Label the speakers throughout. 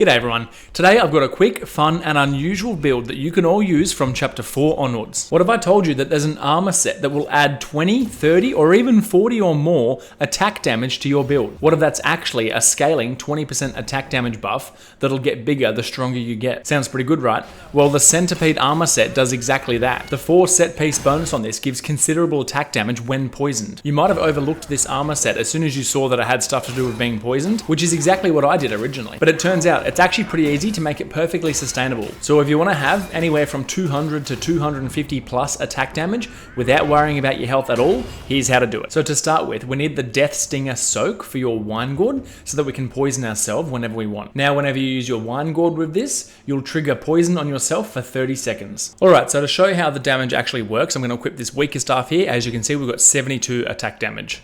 Speaker 1: G'day everyone. Today I've got a quick, fun and unusual build that you can all use from chapter 4 onwards. What if I told you that there's an armor set that will add 20, 30 or even 40 or more attack damage to your build? What if that's actually a scaling 20% attack damage buff that'll get bigger the stronger you get? Sounds pretty good, right? Well, the Centipede armor set does exactly that. The 4 set piece bonus on this gives considerable attack damage when poisoned. You might have overlooked this armor set as soon as you saw that it had stuff to do with being poisoned, which is exactly what I did originally. But it turns out it's actually pretty easy to make it perfectly sustainable. So if you want to have anywhere from 200 to 250 plus attack damage without worrying about your health at all, here's how to do it. So to start with, we need the Death Stinger Soak for your wine gourd so that we can poison ourselves whenever we want. Now, whenever you use your wine gourd with this, you'll trigger poison on yourself for 30 seconds. Alright, so to show you how the damage actually works, I'm going to equip this weaker staff here. As you can see, we've got 72 attack damage.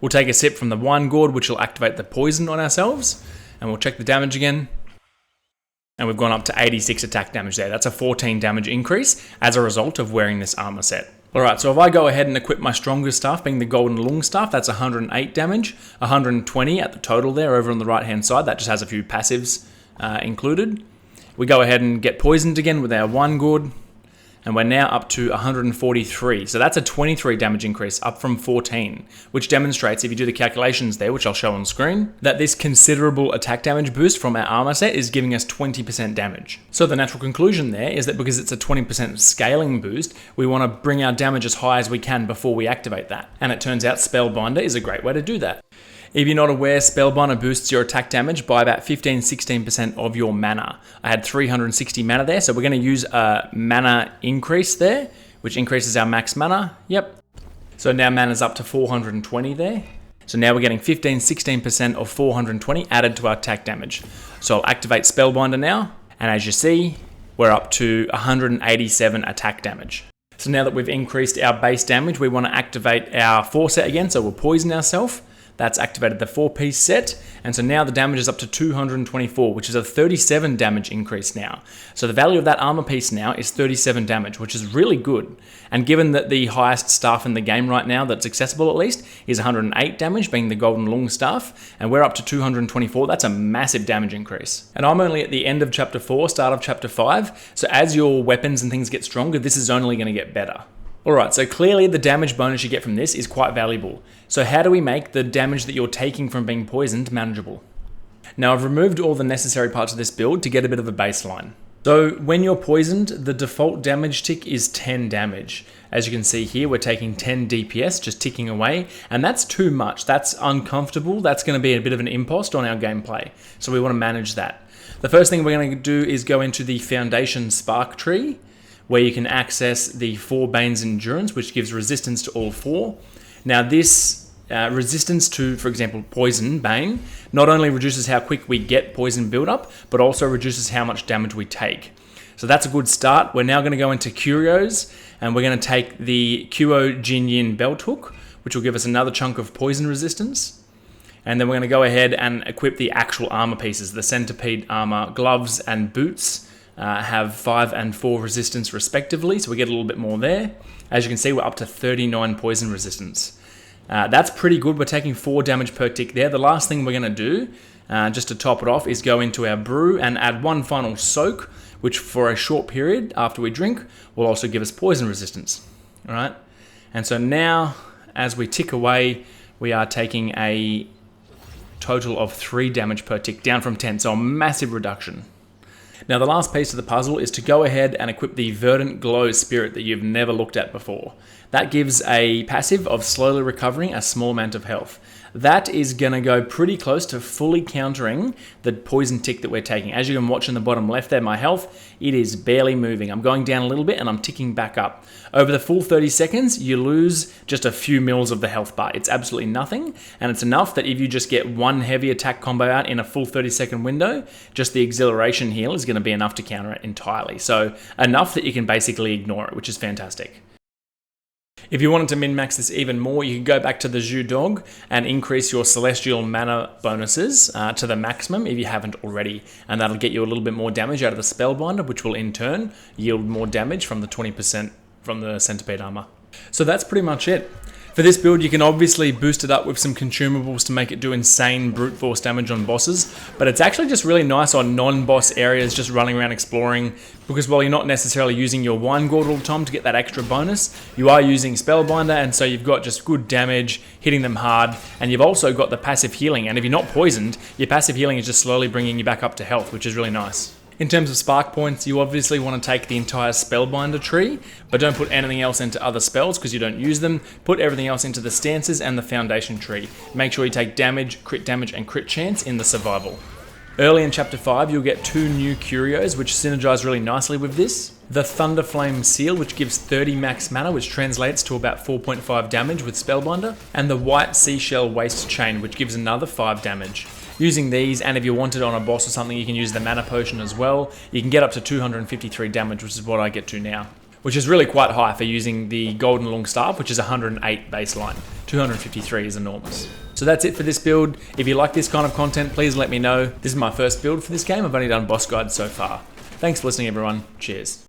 Speaker 1: We'll take a sip from the wine gourd, which will activate the poison on ourselves, and we'll check the damage again. And we've gone up to 86 attack damage there. That's a 14 damage increase as a result of wearing this armor set. Alright, so if I go ahead and equip my strongest staff, being the Golden Lung Staff, that's 108 damage, 120 at the total there over on the right hand side. That just has a few passives included. We go ahead and get poisoned again with our wine gourd. And we're now up to 143. So that's a 23 damage increase, up from 14, which demonstrates, if you do the calculations there, which I'll show on screen, that this considerable attack damage boost from our armor set is giving us 20% damage. So the natural conclusion there is that because it's a 20% scaling boost, we want to bring our damage as high as we can before we activate that. And it turns out Spellbinder is a great way to do that. If you're not aware, Spellbinder boosts your attack damage by about 15-16% of your mana. I had 360 mana there, so we're going to use a mana increase there, which increases our max mana. Yep. So now mana's up to 420 there. So now we're getting 15-16% of 420 added to our attack damage. So I'll activate Spellbinder now, and as you see, we're up to 187 attack damage. So now that we've increased our base damage, we want to activate our 4 set again, so we'll poison ourselves. That's activated the 4-piece set, and so now the damage is up to 224, which is a 37 damage increase now. So the value of that armor piece now is 37 damage, which is really good. And given that the highest staff in the game right now that's accessible at least is 108 damage, being the Golden Lung Staff, and we're up to 224, that's a massive damage increase. And I'm only at the end of chapter 4, start of chapter 5, so as your weapons and things get stronger, this is only going to get better. Alright, so clearly the damage bonus you get from this is quite valuable. So how do we make the damage that you're taking from being poisoned manageable? Now I've removed all the necessary parts of this build to get a bit of a baseline. So when you're poisoned, the default damage tick is 10 damage. As you can see here, we're taking 10 DPS, just ticking away, and that's too much. That's uncomfortable. That's going to be a bit of an impost on our gameplay. So we want to manage that. The first thing we're going to do is go into the Foundation Spark Tree, where you can access the 4 Bane's Endurance, which gives resistance to all 4. Now this resistance to, for example, Poison Bane, not only reduces how quick we get poison build-up, but also reduces how much damage we take. So that's a good start. We're now going to go into Curios, and we're going to take the Curio Jin Yin Belt Hook, which will give us another chunk of poison resistance. And then we're going to go ahead and equip the actual armor pieces, the Centipede armor, gloves and boots. Have 5 and 4 resistance respectively, so we get a little bit more there. As you can see, we're up to 39 poison resistance. That's pretty good. We're taking 4 damage per tick there. The last thing we're going to do, just to top it off, is go into our brew and add 1 final soak, which for a short period after we drink will also give us poison resistance. All right, and so now as we tick away, we are taking a total of 3 damage per tick, down from 10, so a massive reduction. Now the last piece of the puzzle is to go ahead and equip the Verdant Glow Spirit that you've never looked at before. That gives a passive of slowly recovering a small amount of health. That is going to go pretty close to fully countering the poison tick that we're taking. As you can watch in the bottom left there, my health, it is barely moving. I'm going down a little bit and I'm ticking back up. Over the full 30 seconds, you lose just a few mils of the health bar. It's absolutely nothing, and it's enough that if you just get 1 heavy attack combo out in a full 30-second window, just the exhilaration heal is going to be enough to counter it entirely. So enough that you can basically ignore it, which is fantastic. If you wanted to min-max this even more, you can go back to the Zhu Dog and increase your Celestial Mana bonuses to the maximum if you haven't already. And that'll get you a little bit more damage out of the Spellbinder, which will in turn yield more damage from the 20% from the Centipede armor. So that's pretty much it. For this build, you can obviously boost it up with some consumables to make it do insane brute force damage on bosses, but it's actually just really nice on non-boss areas, just running around exploring, because while you're not necessarily using your wine gourd all the time to get that extra bonus, you are using Spellbinder, and so you've got just good damage, hitting them hard, and you've also got the passive healing, and if you're not poisoned, your passive healing is just slowly bringing you back up to health, which is really nice. In terms of spark points, you obviously want to take the entire Spellbinder tree, but don't put anything else into other spells because you don't use them. Put everything else into the stances and the foundation tree. Make sure you take damage, and crit chance in the survival. Early in Chapter 5, you'll get 2 new Curios, which synergize really nicely with this. The Thunderflame Seal, which gives 30 max mana, which translates to about 4.5 damage with Spellbinder. And the White Seashell Waste Chain, which gives another 5 damage. Using these, and if you want it on a boss or something, you can use the Mana Potion as well. You can get up to 253 damage, which is what I get to now. Which is really quite high for using the Golden Long Staff, which is 108 baseline. 253 is enormous. So that's it for this build. If you like this kind of content, please let me know. This is my first build for this game. I've only done boss guides so far. Thanks for listening, everyone. Cheers.